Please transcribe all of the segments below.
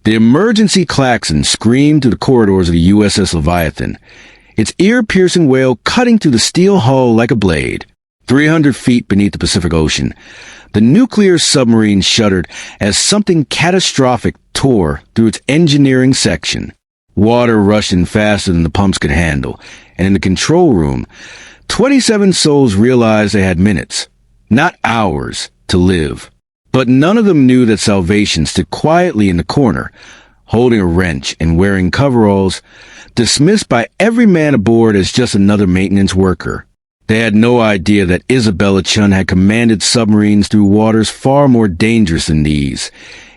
The emergency klaxon screamed through the corridors of the USS Leviathan, its ear-piercing wail cutting through the steel hull like a blade. 300 feet beneath the Pacific Ocean, the nuclear submarine shuddered as something catastrophic tore through its engineering section. Water rushed in faster than the pumps could handle, and in the control room, 27 souls realized they had minutes, not hours, to live. But none of them knew that salvation stood quietly in the corner, holding a wrench and wearing coveralls, dismissed by every man aboard as just another maintenance worker. They had no idea that Isabella Chun had commanded submarines through waters far more dangerous than these,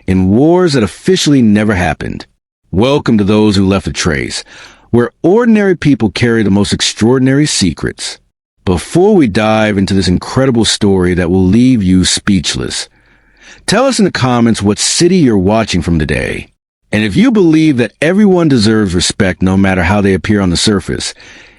in wars that officially never happened. Welcome to those who left a trace, where ordinary people carry the most extraordinary secrets. Before we dive into this incredible story that will leave you speechless, tell us in the comments what city you're watching from today. And if you believe that everyone deserves respect no matter how they appear on the surface,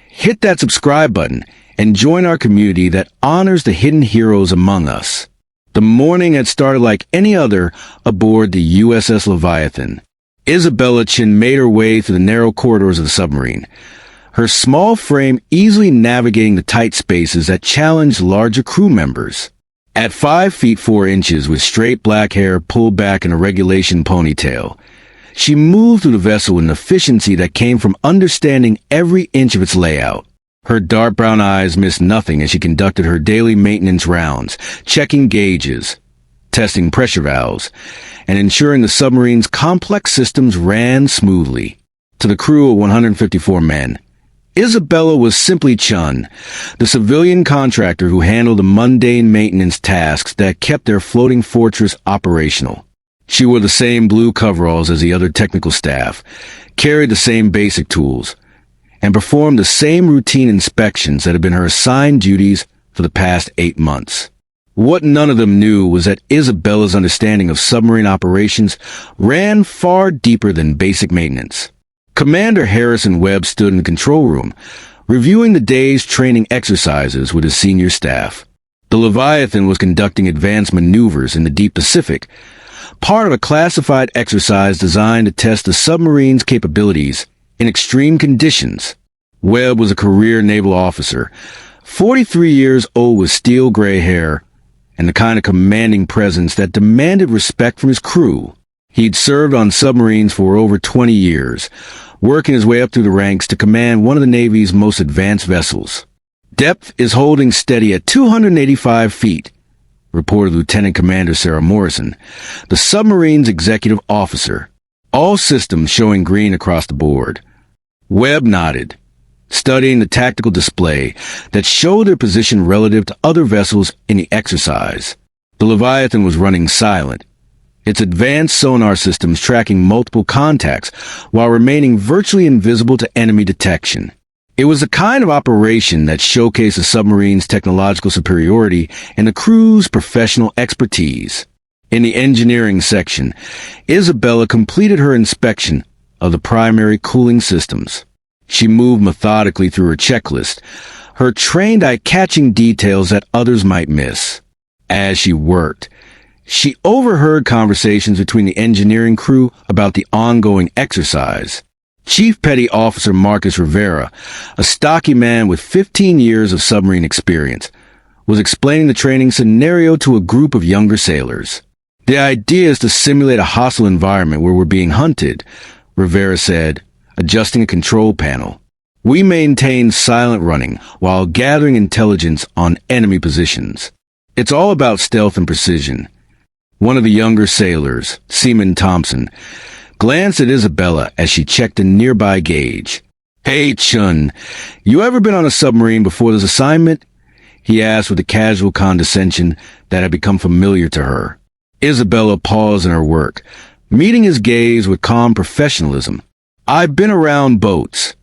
hit that subscribe button and join our community that honors the hidden heroes among us. The morning had started like any other aboard the USS Leviathan. Isabella Chin made her way through the narrow corridors of the submarine, her small frame easily navigating the tight spaces that challenged larger crew members. At 5 feet 4 inches with straight black hair pulled back in a regulation ponytail, she moved through the vessel with an efficiency that came from understanding every inch of its layout. Her dark brown eyes missed nothing as she conducted her daily maintenance rounds, checking gauges, testing pressure valves, and ensuring the submarine's complex systems ran smoothly. To the crew of 154 men, Isabella was simply Chun, the civilian contractor who handled the mundane maintenance tasks that kept their floating fortress operational. She wore the same blue coveralls as the other technical staff, carried the same basic tools, and performed the same routine inspections that had been her assigned duties for the past 8 months. What none of them knew was that Isabella's understanding of submarine operations ran far deeper than basic maintenance. Commander Harrison Webb stood in the control room, reviewing the day's training exercises with his senior staff. The Leviathan was conducting advanced maneuvers in the deep Pacific, part of a classified exercise designed to test the submarine's capabilities in extreme conditions. Webb was a career naval officer, 43 years old with steel gray hair, and the kind of commanding presence that demanded respect from his crew. He'd served on submarines for over 20 years, working his way up through the ranks to command one of the Navy's most advanced vessels. Depth is holding steady at 285 feet, reported Lieutenant Commander Sarah Morrison, the submarine's executive officer, all systems showing green across the board. Webb nodded, studying the tactical display that showed their position relative to other vessels in the exercise. The Leviathan was running silent, its advanced sonar systems tracking multiple contacts while remaining virtually invisible to enemy detection. It was the kind of operation that showcased the submarine's technological superiority and the crew's professional expertise. In the engineering section, Isabella completed her inspection of the primary cooling systems. She moved methodically through her checklist, her trained eye catching details that others might miss. As she worked, she overheard conversations between the engineering crew about the ongoing exercise. Chief Petty Officer Marcus Rivera, a stocky man with 15 years of submarine experience, was explaining the training scenario to a group of younger sailors. The idea is to simulate a hostile environment where we're being hunted, Rivera said, adjusting a control panel. We maintain silent running while gathering intelligence on enemy positions. It's all about stealth and precision. One of the younger sailors, Seaman Thompson, glanced at Isabella as she checked a nearby gauge. "Hey, Chun, you ever been on a submarine before this assignment?" he asked with a casual condescension that had become familiar to her. Isabella paused in her work, meeting his gaze with calm professionalism. "I've been around boats,"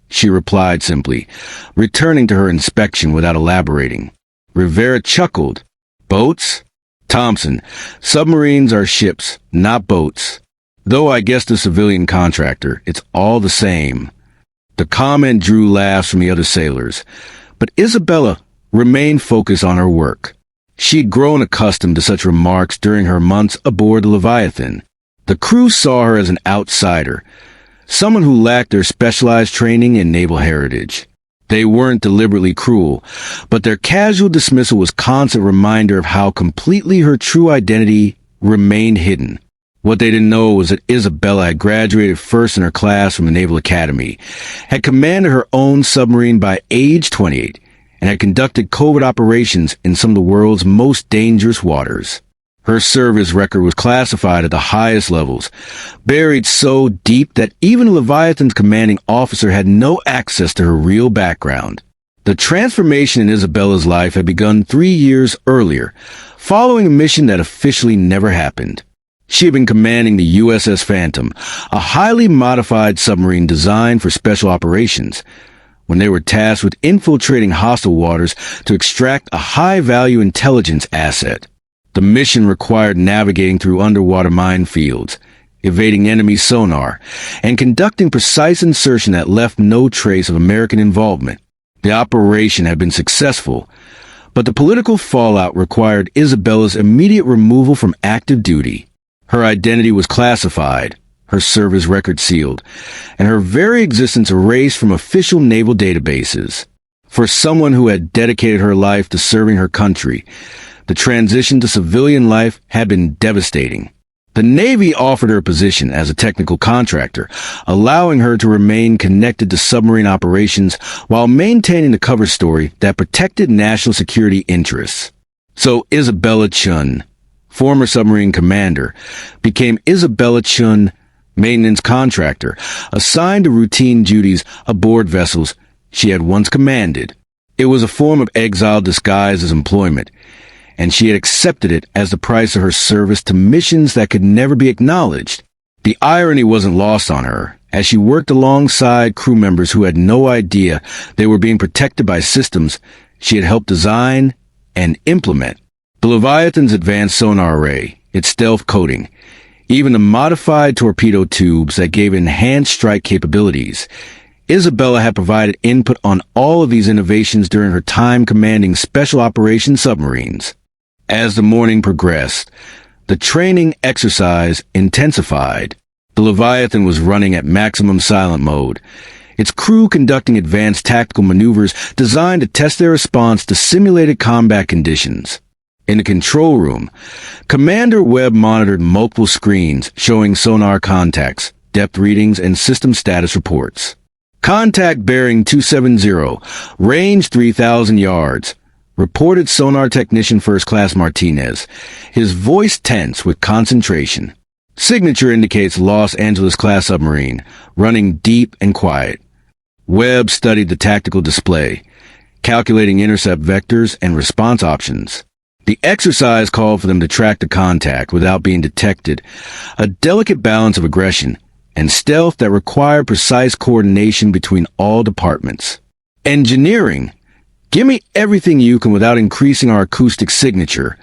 she replied simply, returning to her inspection without elaborating. Rivera chuckled. "Boats? Thompson, submarines are ships, not boats. Though I guess the civilian contractor, it's all the same." The comment drew laughs from the other sailors, but Isabella remained focused on her work. She'd grown accustomed to such remarks during her months aboard the Leviathan. The crew saw her as an outsider, someone who lacked their specialized training and naval heritage. They weren't deliberately cruel, but their casual dismissal was a constant reminder of how completely her true identity remained hidden. What they didn't know was that Isabella had graduated first in her class from the Naval Academy, had commanded her own submarine by age 28, and had conducted covert operations in some of the world's most dangerous waters. Her service record was classified at the highest levels, buried so deep that even Leviathan's commanding officer had no access to her real background. The transformation in Isabella's life had begun 3 years earlier, following a mission that officially never happened. She had been commanding the USS Phantom, a highly modified submarine designed for special operations, when they were tasked with infiltrating hostile waters to extract a high-value intelligence asset. The mission required navigating through underwater minefields, evading enemy sonar, and conducting precise insertion that left no trace of American involvement. The operation had been successful, but the political fallout required Isabella's immediate removal from active duty. Her identity was classified, her service record sealed, and her very existence erased from official naval databases. For someone who had dedicated her life to serving her country, the transition to civilian life had been devastating. The Navy offered her a position as a technical contractor, allowing her to remain connected to submarine operations while maintaining the cover story that protected national security interests. So Isabella Chun, former submarine commander, became Isabella Chun, maintenance contractor, assigned to routine duties aboard vessels she had once commanded. It was a form of exile disguised as employment, and she had accepted it as the price of her service to missions that could never be acknowledged. The irony wasn't lost on her, as she worked alongside crew members who had no idea they were being protected by systems she had helped design and implement. The Leviathan's advanced sonar array, its stealth coating, even the modified torpedo tubes that gave enhanced strike capabilities. Isabella had provided input on all of these innovations during her time commanding special operations submarines. As the morning progressed, the training exercise intensified. The Leviathan was running at maximum silent mode, its crew conducting advanced tactical maneuvers designed to test their response to simulated combat conditions. In the control room, Commander Webb monitored multiple screens showing sonar contacts, depth readings, and system status reports. Contact bearing 270, range 3,000 yards. Reported sonar technician First Class Martinez, his voice tense with concentration. Signature indicates Los Angeles-class submarine, running deep and quiet. Webb studied the tactical display, calculating intercept vectors and response options. The exercise called for them to track the contact without being detected, a delicate balance of aggression and stealth that required precise coordination between all departments. Engineering. Give me everything you can without increasing our acoustic signature,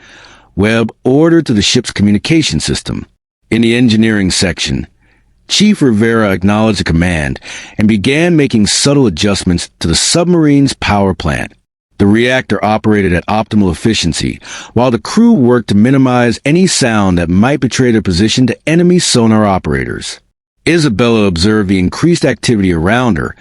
Webb ordered to the ship's communication system. In the engineering section, Chief Rivera acknowledged the command and began making subtle adjustments to the submarine's power plant. The reactor operated at optimal efficiency, while the crew worked to minimize any sound that might betray their position to enemy sonar operators. Isabella observed the increased activity around her,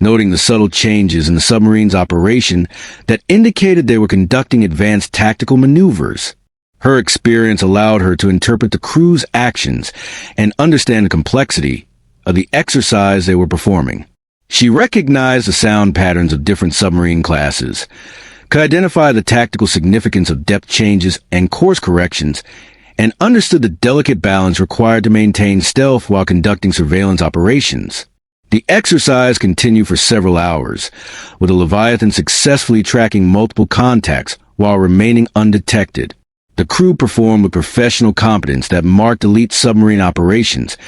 noting the subtle changes in the submarine's operation that indicated they were conducting advanced tactical maneuvers. Her experience allowed her to interpret the crew's actions and understand the complexity of the exercise they were performing. She recognized the sound patterns of different submarine classes, could identify the tactical significance of depth changes and course corrections, and understood the delicate balance required to maintain stealth while conducting surveillance operations. The exercise continued for several hours, with the Leviathan successfully tracking multiple contacts while remaining undetected. The crew performed with professional competence that marked elite submarine operations,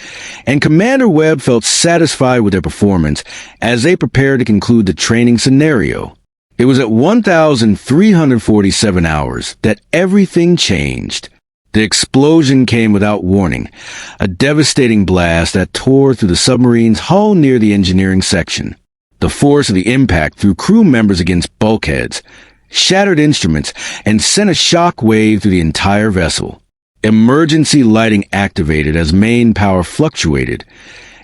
and Commander Webb felt satisfied with their performance as they prepared to conclude the training scenario. It was at 1,347 hours that everything changed. The explosion came without warning, a devastating blast that tore through the submarine's hull near the engineering section. The force of the impact threw crew members against bulkheads, shattered instruments, and sent a shock wave through the entire vessel. Emergency lighting activated as main power fluctuated,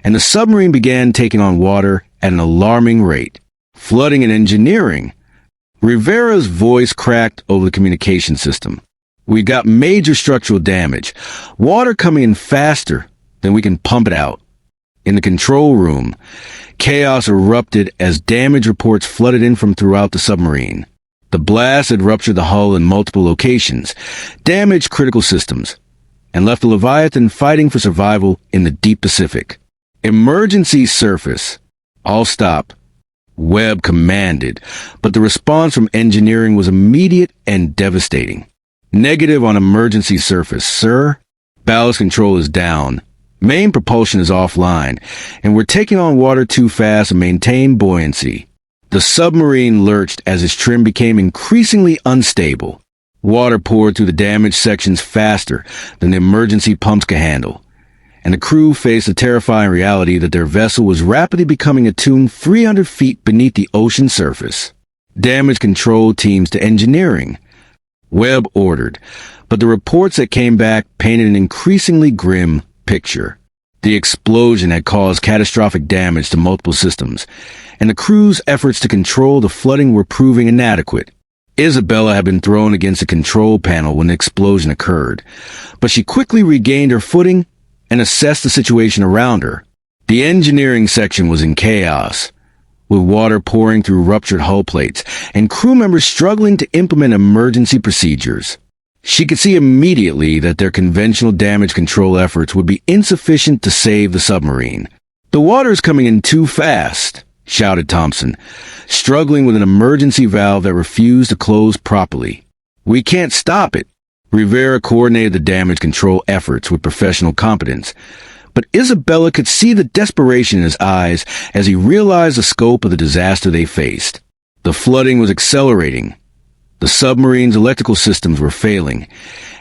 and the submarine began taking on water at an alarming rate. Flooding and engineering. Rivera's voice cracked over the communication system. We got major structural damage. Water coming in faster than we can pump it out. In the control room, chaos erupted as damage reports flooded in from throughout the submarine. The blast had ruptured the hull in multiple locations, damaged critical systems, and left the Leviathan fighting for survival in the deep Pacific. Emergency surface. All stop. Webb commanded, but the response from engineering was immediate and devastating. Negative on emergency surface, sir. Ballast control is down. Main propulsion is offline, and we're taking on water too fast to maintain buoyancy. The submarine lurched as its trim became increasingly unstable. Water poured through the damaged sections faster than the emergency pumps could handle, and the crew faced the terrifying reality that their vessel was rapidly becoming attuned 300 feet beneath the ocean surface. Damage control teams to engineering. Webb ordered, but the reports that came back painted an increasingly grim picture. The explosion had caused catastrophic damage to multiple systems, and the crew's efforts to control the flooding were proving inadequate. Isabella had been thrown against the control panel when the explosion occurred, but she quickly regained her footing and assessed the situation around her. The engineering section was in chaos, with water pouring through ruptured hull plates and crew members struggling to implement emergency procedures. She could see immediately that their conventional damage control efforts would be insufficient to save the submarine. "The water's coming in too fast," shouted Thompson, struggling with an emergency valve that refused to close properly. "We can't stop it." Rivera coordinated the damage control efforts with professional competence, but Isabella could see the desperation in his eyes as he realized the scope of the disaster they faced. The flooding was accelerating. The submarine's electrical systems were failing,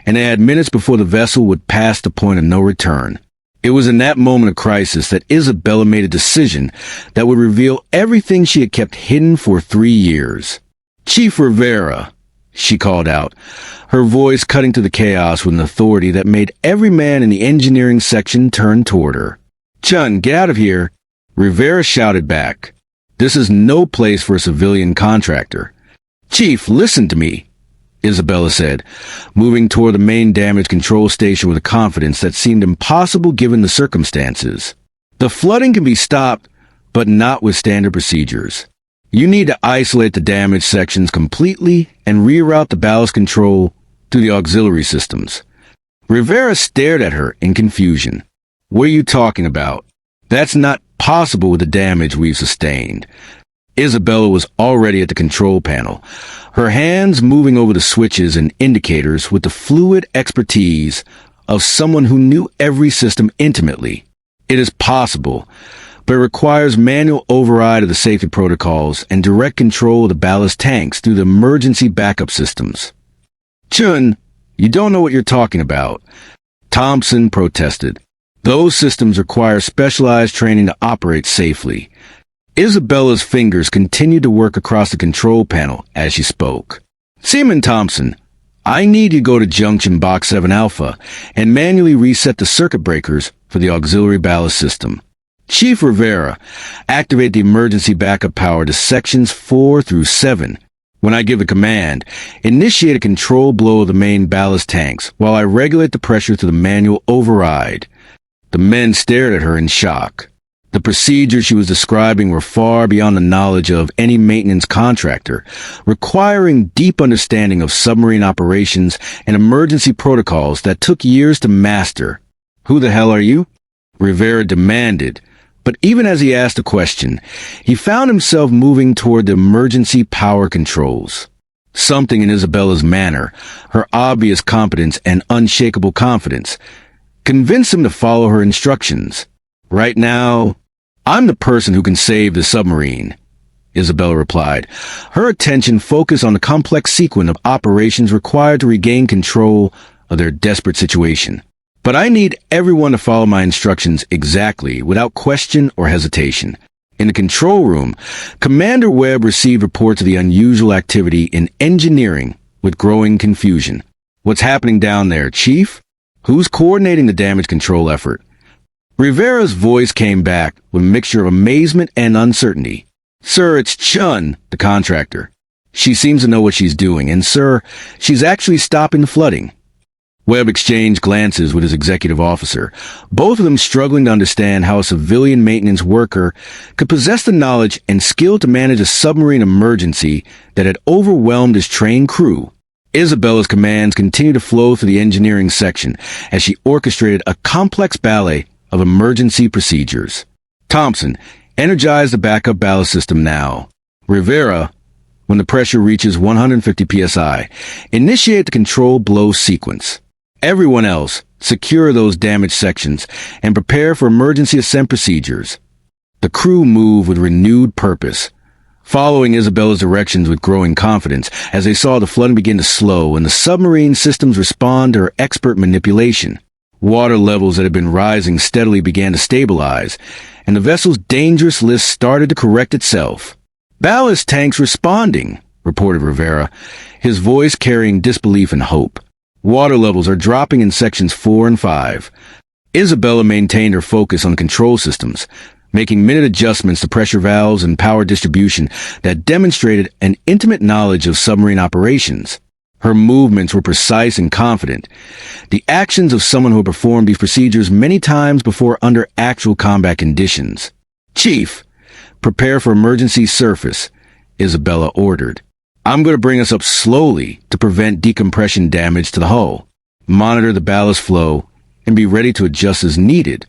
and they had minutes before the vessel would pass the point of no return. It was in that moment of crisis that Isabella made a decision that would reveal everything she had kept hidden for 3 years. "Chief Rivera," she called out, her voice cutting through the chaos with an authority that made every man in the engineering section turn toward her. "Chun, get out of here," Rivera shouted back. "This is no place for a civilian contractor." "Chief, listen to me," Isabella said, moving toward the main damage control station with a confidence that seemed impossible given the circumstances. "The flooding can be stopped, but not with standard procedures. You need to isolate the damaged sections completely and reroute the ballast control to the auxiliary systems." Rivera stared at her in confusion. "What are you talking about? That's not possible with the damage we've sustained." Isabella was already at the control panel, her hands moving over the switches and indicators with the fluid expertise of someone who knew every system intimately. "It is possible, but it requires manual override of the safety protocols and direct control of the ballast tanks through the emergency backup systems." "Chun, you don't know what you're talking about," Thompson protested. "Those systems require specialized training to operate safely." Isabella's fingers continued to work across the control panel as she spoke. "Seaman Thompson, I need you to go to Junction Box 7 Alpha and manually reset the circuit breakers for the auxiliary ballast system. Chief Rivera, activate the emergency backup power to sections 4 through 7. When I give the command, initiate a control blow of the main ballast tanks while I regulate the pressure through the manual override." The men stared at her in shock. The procedures she was describing were far beyond the knowledge of any maintenance contractor, requiring deep understanding of submarine operations and emergency protocols that took years to master. "Who the hell are you?" Rivera demanded, but even as he asked the question, he found himself moving toward the emergency power controls. Something in Isabella's manner, her obvious competence and unshakable confidence, convinced him to follow her instructions. "Right now, I'm the person who can save the submarine," Isabella replied, her attention focused on the complex sequence of operations required to regain control of their desperate situation. "But I need everyone to follow my instructions exactly, without question or hesitation." In the control room, Commander Webb received reports of the unusual activity in engineering with growing confusion. "What's happening down there, Chief?" Who's coordinating the damage control effort? Rivera's voice came back with a mixture of amazement and uncertainty. Sir, it's Chun, the contractor. She seems to know what she's doing, and sir, she's actually stopping the flooding. Webb exchanged glances with his executive officer, both of them struggling to understand how a civilian maintenance worker could possess the knowledge and skill to manage a submarine emergency that had overwhelmed his trained crew. Isabella's commands continued to flow through the engineering section as she orchestrated a complex ballet of emergency procedures. Thompson, energize the backup ballast system now. Rivera, when the pressure reaches 150 psi, initiate the control blow sequence. Everyone else, secure those damaged sections and prepare for emergency ascent procedures. The crew moved with renewed purpose, following Isabella's directions with growing confidence as they saw the flooding begin to slow and the submarine systems respond to her expert manipulation. Water levels that had been rising steadily began to stabilize, and the vessel's dangerous list started to correct itself. Ballast tanks responding, reported Rivera, his voice carrying disbelief and hope. Water levels are dropping in sections 4 and 5. Isabella maintained her focus on control systems, making minute adjustments to pressure valves and power distribution that demonstrated an intimate knowledge of submarine operations. Her movements were precise and confident, the actions of someone who had performed these procedures many times before under actual combat conditions. Chief, prepare for emergency surface, Isabella ordered. I'm going to bring us up slowly to prevent decompression damage to the hull. Monitor the ballast flow and be ready to adjust as needed.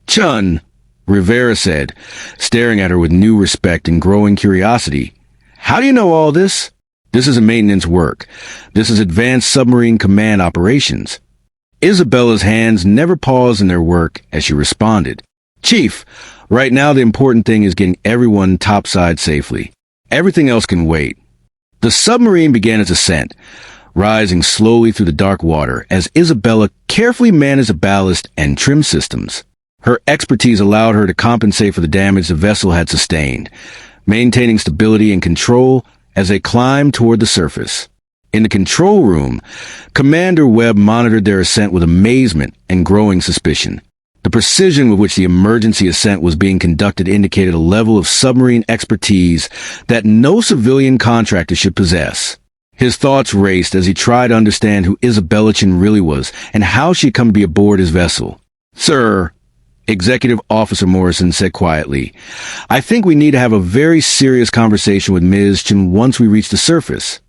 Chun, Rivera said, staring at her with new respect and growing curiosity. How do you know all this? This isn't maintenance work. This is advanced submarine command operations. Isabella's hands never paused in their work as she responded. Chief, right now the important thing is getting everyone topside safely. Everything else can wait. The submarine began its ascent, rising slowly through the dark water as Isabella carefully managed the ballast and trim systems. Her expertise allowed her to compensate for the damage the vessel had sustained, maintaining stability and control as they climbed toward the surface. In the control room, Commander Webb monitored their ascent with amazement and growing suspicion. The precision with which the emergency ascent was being conducted indicated a level of submarine expertise that no civilian contractor should possess. His thoughts raced as he tried to understand who Isabella Chin really was and how she had come to be aboard his vessel. Sir, Executive Officer Morrison said quietly, I think we need to have a very serious conversation with Ms. Chin once we reach the surface.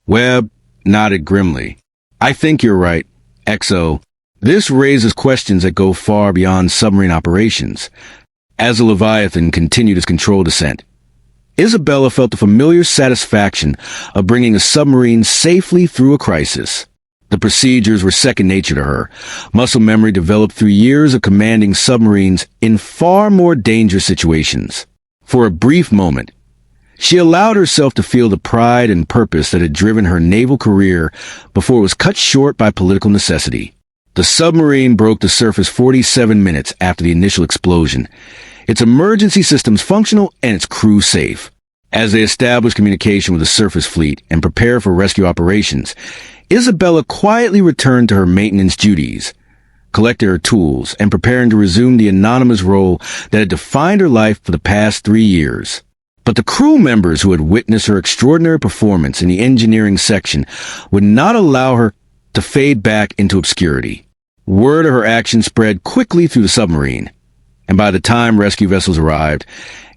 Webb nodded grimly. I think you're right, XO. This raises questions that go far beyond submarine operations. As the Leviathan continued its controlled descent, Isabella felt the familiar satisfaction of bringing a submarine safely through a crisis. The procedures were second nature to her, muscle memory developed through years of commanding submarines in far more dangerous situations. For a brief moment, she allowed herself to feel the pride and purpose that had driven her naval career before it was cut short by political necessity. The submarine broke the surface 47 minutes after the initial explosion, its emergency systems functional and its crew safe. As they established communication with the surface fleet and prepared for rescue operations, Isabella quietly returned to her maintenance duties, collecting her tools and preparing to resume the anonymous role that had defined her life for the past 3 years. But the crew members who had witnessed her extraordinary performance in the engineering section would not allow her to fade back into obscurity. Word of her action spread quickly through the submarine, and by the time rescue vessels arrived,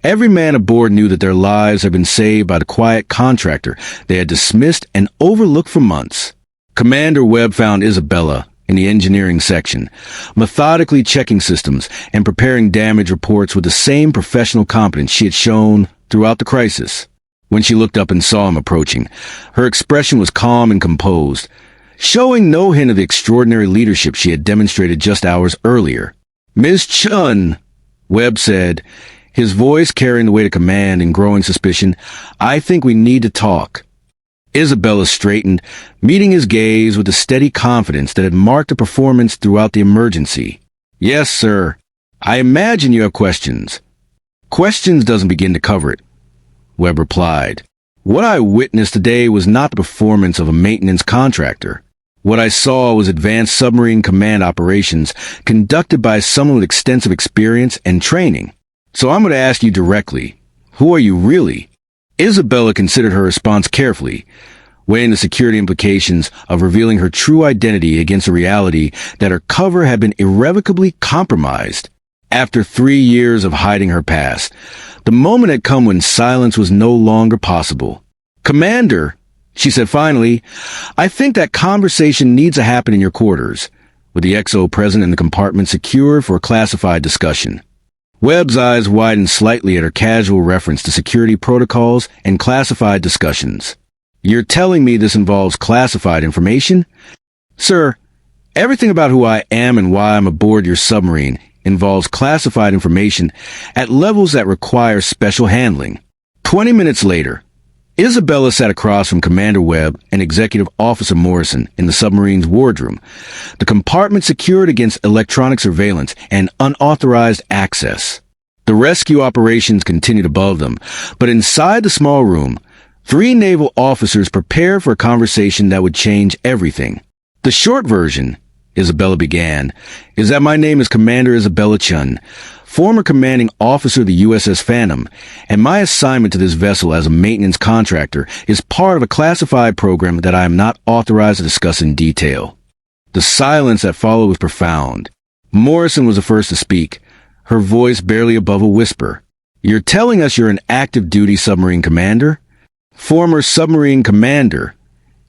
every man aboard knew that their lives had been saved by the quiet contractor they had dismissed and overlooked for months. Commander Webb found Isabella in the engineering section, methodically checking systems and preparing damage reports with the same professional competence she had shown throughout the crisis. When she looked up and saw him approaching, her expression was calm and composed, showing no hint of the extraordinary leadership she had demonstrated just hours earlier. Ms. Chun, Webb said, his voice carrying the weight of command and growing suspicion, I think we need to talk. Isabella straightened, meeting his gaze with the steady confidence that had marked her performance throughout the emergency. Yes, sir. I imagine you have questions. Questions doesn't begin to cover it, Webb replied. What I witnessed today was not the performance of a maintenance contractor. What I saw was advanced submarine command operations conducted by someone with extensive experience and training. So I'm going to ask you directly, who are you really? Isabella considered her response carefully, weighing the security implications of revealing her true identity against the reality that her cover had been irrevocably compromised. After 3 years of hiding her past, the moment had come when silence was no longer possible. "Commander," she said finally, "I think that conversation needs to happen in your quarters," with the XO present in the compartment secured for a classified discussion. Webb's eyes widened slightly at her casual reference to security protocols and classified discussions. "You're telling me this involves classified information?" "Sir, everything about who I am and why I'm aboard your submarine involves classified information at levels that require special handling." 20 minutes later, Isabella sat across from Commander Webb and Executive Officer Morrison in the submarine's wardroom, the compartment secured against electronic surveillance and unauthorized access. The rescue operations continued above them, but inside the small room, 3 naval officers prepared for a conversation that would change everything. "The short version," Isabella began, "is that my name is Commander Isabella Chun, former commanding officer of the USS Phantom, and my assignment to this vessel as a maintenance contractor is part of a classified program that I am not authorized to discuss in detail." The silence that followed was profound. Morrison was the first to speak, her voice barely above a whisper. "You're telling us you're an active-duty submarine commander?" "Former submarine commander,"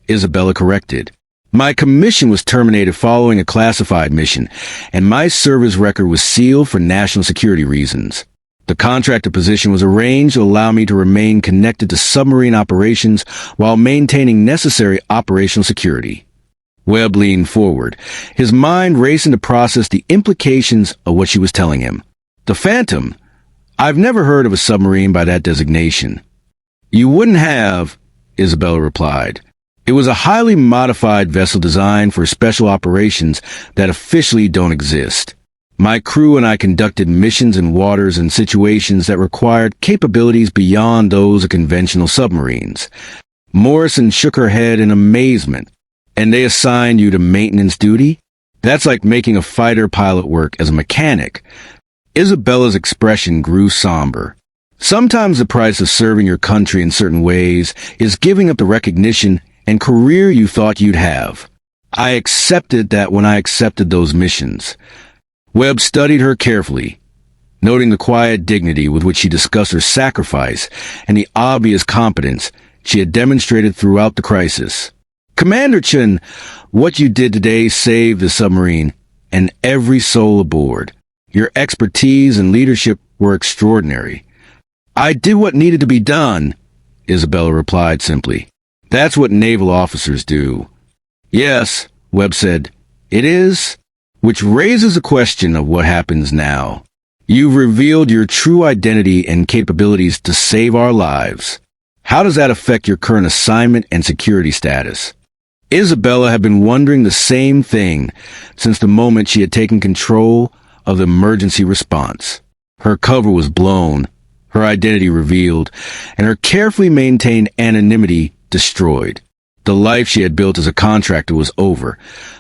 Isabella corrected. "My commission was terminated following a classified mission, and my service record was sealed for national security reasons. The contractor position was arranged to allow me to remain connected to submarine operations while maintaining necessary operational security." Webb leaned forward, his mind racing to process the implications of what she was telling him. "The Phantom? I've never heard of a submarine by that designation." "You wouldn't have," Isabella replied. "It was a highly modified vessel designed for special operations that officially don't exist. My crew and I conducted missions in waters and situations that required capabilities beyond those of conventional submarines." Morrison shook her head in amazement. "And they assigned you to maintenance duty? That's like making a fighter pilot work as a mechanic." Isabella's expression grew somber. "Sometimes the price of serving your country in certain ways is giving up the recognition and career you thought you'd have. I accepted that when I accepted those missions." Webb studied her carefully, noting the quiet dignity with which she discussed her sacrifice and the obvious competence she had demonstrated throughout the crisis. "Commander Chun, what you did today saved the submarine and every soul aboard. Your expertise and leadership were extraordinary." "I did what needed to be done," Isabella replied simply. "That's what naval officers do." "Yes," Webb said, "it is." Which raises the question of what happens now. You've revealed your true identity and capabilities to save our lives. How does that affect your current assignment and security status? Isabella had been wondering the same thing since the moment she had taken control of the emergency response. Her cover was blown, her identity revealed, and her carefully maintained anonymity destroyed. The life she had built as a contractor was over,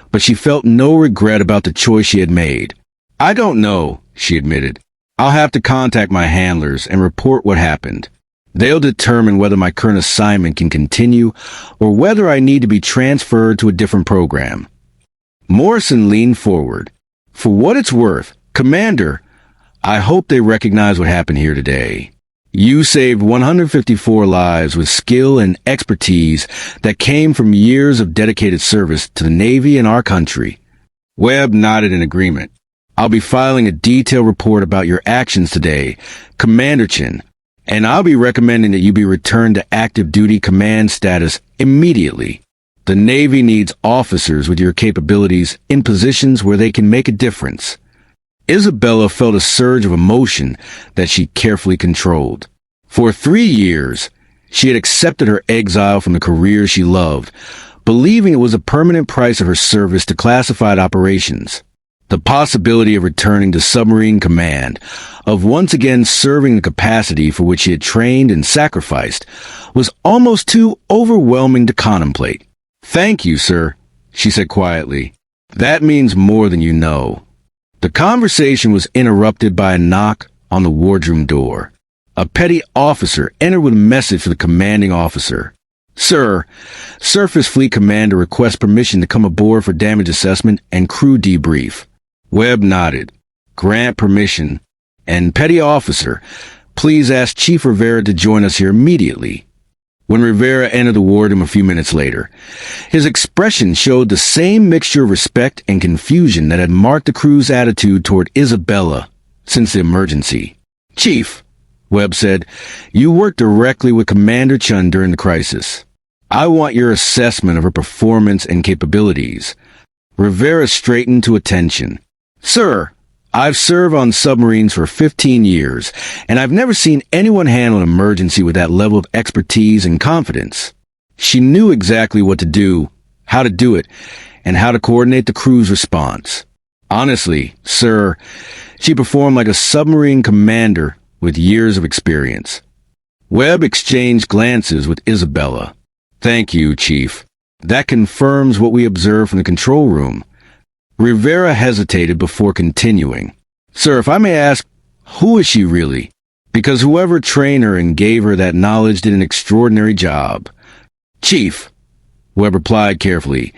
but she felt no regret about the choice she had made. "I don't know," she admitted. "I'll have to contact my handlers and report what happened. They'll determine whether my current assignment can continue or whether I need to be transferred to a different program." Morrison leaned forward. "For what it's worth, Commander, I hope they recognize what happened here today. You saved 154 lives with skill and expertise that came from years of dedicated service to the Navy and our country." Webb nodded in agreement. "I'll be filing a detailed report about your actions today, Commander Chin, and I'll be recommending that you be returned to active duty command status immediately. The Navy needs officers with your capabilities in positions where they can make a difference." Isabella felt a surge of emotion that she carefully controlled. For 3 years, she had accepted her exile from the career she loved, believing it was a permanent price of her service to classified operations. The possibility of returning to submarine command, of once again serving the capacity for which she had trained and sacrificed, was almost too overwhelming to contemplate. "Thank you, sir," she said quietly. That means more than you know. The conversation was interrupted by a knock on the wardroom door. A petty officer entered with a message for the commanding officer. Sir, Surface Fleet Commander requests permission to come aboard for damage assessment and crew debrief. Webb nodded. Grant permission. And petty officer, please ask Chief Rivera to join us here immediately. When Rivera entered the wardroom a few minutes later, his expression showed the same mixture of respect and confusion that had marked the crew's attitude toward Isabella since the emergency. Chief, Webb said, you worked directly with Commander Chun during the crisis. I want your assessment of her performance and capabilities. Rivera straightened to attention. Sir, I've served on submarines for 15 years, and I've never seen anyone handle an emergency with that level of expertise and confidence. She knew exactly what to do, how to do it, and how to coordinate the crew's response. Honestly, sir, she performed like a submarine commander with years of experience. Webb exchanged glances with Isabella. Thank you, Chief. That confirms what we observed from the control room. Rivera hesitated before continuing. Sir, if I may ask, who is she really? Because whoever trained her and gave her that knowledge did an extraordinary job. Chief, Webb replied carefully,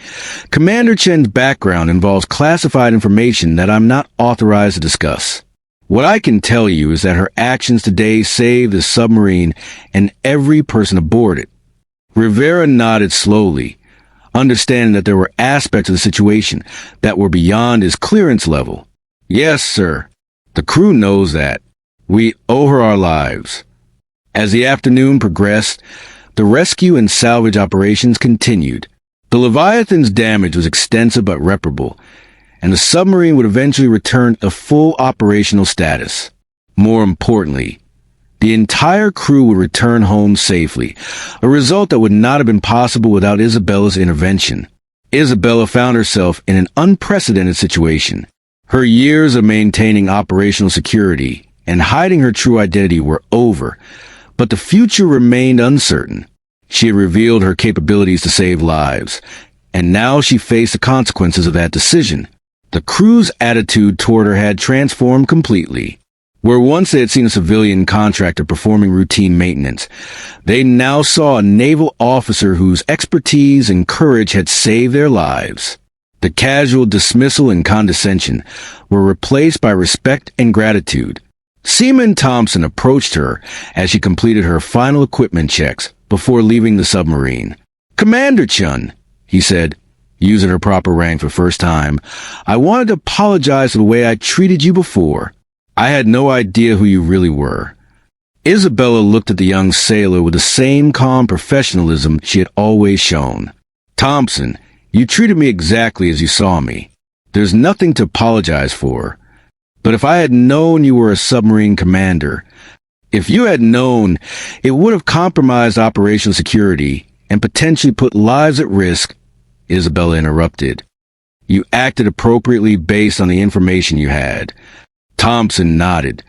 Commander Chen's background involves classified information that I'm not authorized to discuss. What I can tell you is that her actions today saved the submarine and every person aboard it. Rivera nodded slowly, understanding that there were aspects of the situation that were beyond his clearance level. Yes, sir. The crew knows that. We owe her our lives. As the afternoon progressed, the rescue and salvage operations continued. The Leviathan's damage was extensive but reparable, and the submarine would eventually return to full operational status. More importantly, the entire crew would return home safely, a result that would not have been possible without Isabella's intervention. Isabella found herself in an unprecedented situation. Her years of maintaining operational security and hiding her true identity were over, but the future remained uncertain. She had revealed her capabilities to save lives, and now she faced the consequences of that decision. The crew's attitude toward her had transformed completely. Where once they had seen a civilian contractor performing routine maintenance, they now saw a naval officer whose expertise and courage had saved their lives. The casual dismissal and condescension were replaced by respect and gratitude. Seaman Thompson approached her as she completed her final equipment checks before leaving the submarine. Commander Chun, he said, using her proper rank for the first time, I wanted to apologize for the way I treated you before. I had no idea who you really were. Isabella looked at the young sailor with the same calm professionalism she had always shown. Thompson, you treated me exactly as you saw me. There's nothing to apologize for. But if I had known you were a submarine commander, if you had known, it would have compromised operational security and potentially put lives at risk, Isabella interrupted. You acted appropriately based on the information you had. Thompson nodded,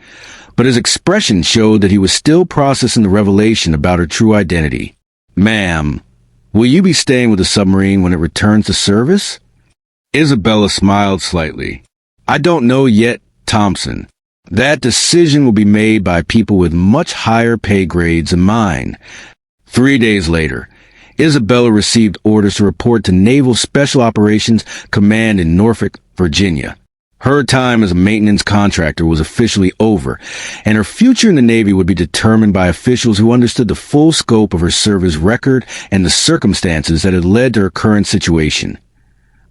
but his expression showed that he was still processing the revelation about her true identity. Ma'am, will you be staying with the submarine when it returns to service? Isabella smiled slightly. I don't know yet, Thompson. That decision will be made by people with much higher pay grades than mine. 3 days later, Isabella received orders to report to Naval Special Operations Command in Norfolk, Virginia. Her time as a maintenance contractor was officially over, and her future in the Navy would be determined by officials who understood the full scope of her service record and the circumstances that had led to her current situation.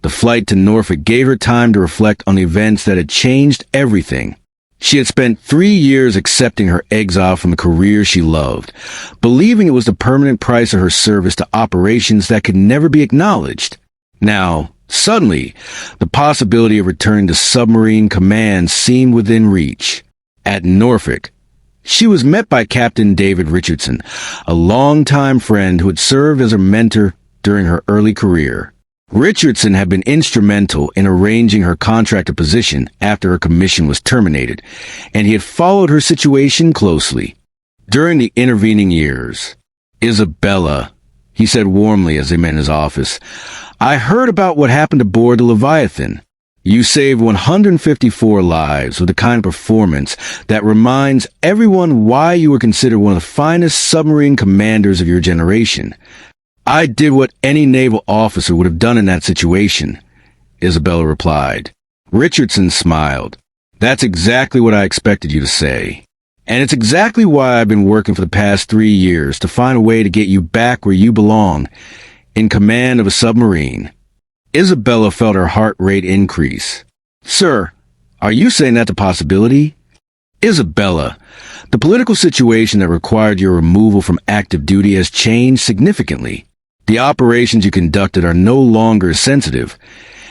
The flight to Norfolk gave her time to reflect on the events that had changed everything. She had spent 3 years accepting her exile from the career she loved, believing it was the permanent price of her service to operations that could never be acknowledged. Now, suddenly, the possibility of returning to submarine command seemed within reach. At Norfolk, she was met by Captain David Richardson, a longtime friend who had served as her mentor during her early career. Richardson had been instrumental in arranging her contractor position after her commission was terminated, and he had followed her situation closely. During the intervening years, Isabella, he said warmly as they met in his office, I heard about what happened aboard the Leviathan. You saved 154 lives with the kind of performance that reminds everyone why you were considered one of the finest submarine commanders of your generation. I did what any naval officer would have done in that situation, Isabella replied. Richardson smiled. That's exactly what I expected you to say. And it's exactly why I've been working for the past 3 years to find a way to get you back where you belong, in command of a submarine. Isabella felt her heart rate increase. Sir, are you saying that's a possibility? Isabella, the political situation that required your removal from active duty has changed significantly. The operations you conducted are no longer sensitive,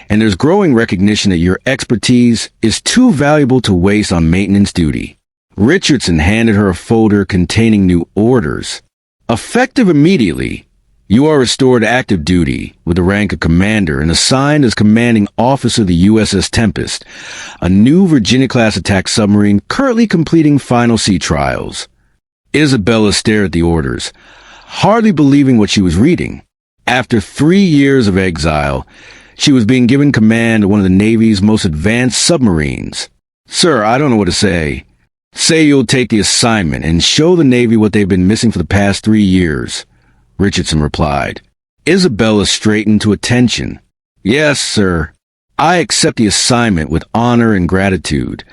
and there's growing recognition that your expertise is too valuable to waste on maintenance duty. Richardson handed her a folder containing new orders. Effective immediately, you are restored to active duty with the rank of commander and assigned as commanding officer of the USS Tempest, a new Virginia-class attack submarine currently completing final sea trials. Isabella stared at the orders, hardly believing what she was reading. After 3 years of exile, she was being given command of one of the Navy's most advanced submarines. Sir, I don't know what to say. Say you'll take the assignment and show the Navy what they've been missing for the past 3 years. Richardson replied. Isabella straightened to attention. Yes, sir. I accept the assignment with honor and gratitude.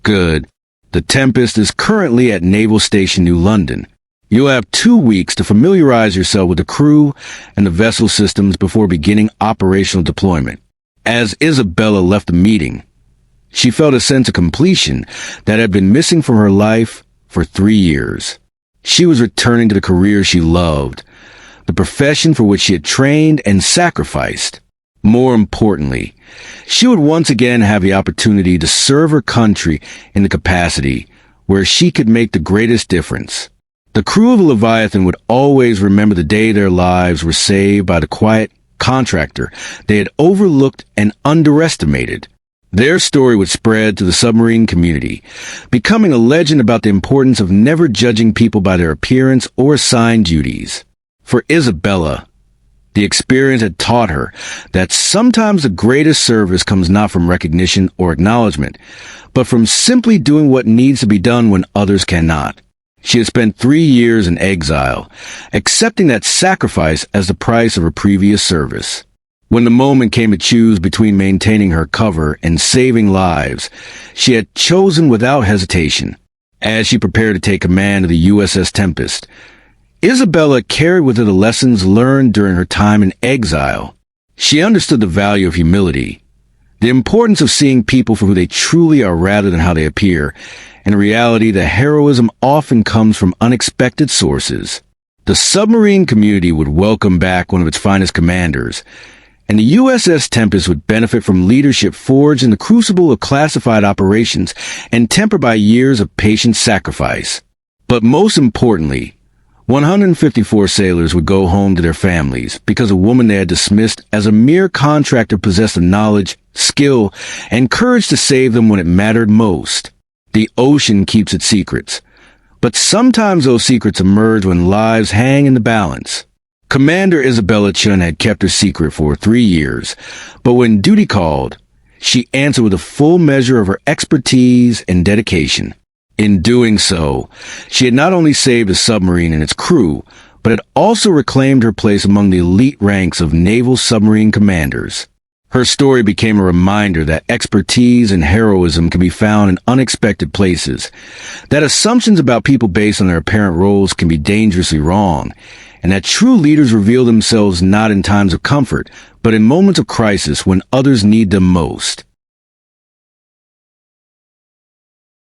Good. The Tempest is currently at Naval Station New London. You'll have 2 weeks to familiarize yourself with the crew and the vessel systems before beginning operational deployment. As Isabella left the meeting, she felt a sense of completion that had been missing from her life for 3 years. She was returning to the career she loved, the profession for which she had trained and sacrificed. More importantly, she would once again have the opportunity to serve her country in the capacity where she could make the greatest difference. The crew of the Leviathan would always remember the day their lives were saved by the quiet contractor they had overlooked and underestimated. Their story would spread to the submarine community, becoming a legend about the importance of never judging people by their appearance or assigned duties. For Isabella, the experience had taught her that sometimes the greatest service comes not from recognition or acknowledgement, but from simply doing what needs to be done when others cannot. She had spent 3 years in exile, accepting that sacrifice as the price of her previous service. When the moment came to choose between maintaining her cover and saving lives, she had chosen without hesitation. As she prepared to take command of the USS Tempest, Isabella carried with her the lessons learned during her time in exile. She understood the value of humility, the importance of seeing people for who they truly are rather than how they appear, and in reality that heroism often comes from unexpected sources. The submarine community would welcome back one of its finest commanders, and the USS Tempest would benefit from leadership forged in the crucible of classified operations and tempered by years of patient sacrifice. But most importantly, 154 sailors would go home to their families because a woman they had dismissed as a mere contractor possessed the knowledge, skill, and courage to save them when it mattered most. The ocean keeps its secrets, but sometimes those secrets emerge when lives hang in the balance. Commander Isabella Chun had kept her secret for 3 years, but when duty called, she answered with a full measure of her expertise and dedication. In doing so, she had not only saved the submarine and its crew, but had also reclaimed her place among the elite ranks of naval submarine commanders. Her story became a reminder that expertise and heroism can be found in unexpected places, that assumptions about people based on their apparent roles can be dangerously wrong, and that true leaders reveal themselves not in times of comfort, but in moments of crisis when others need them most.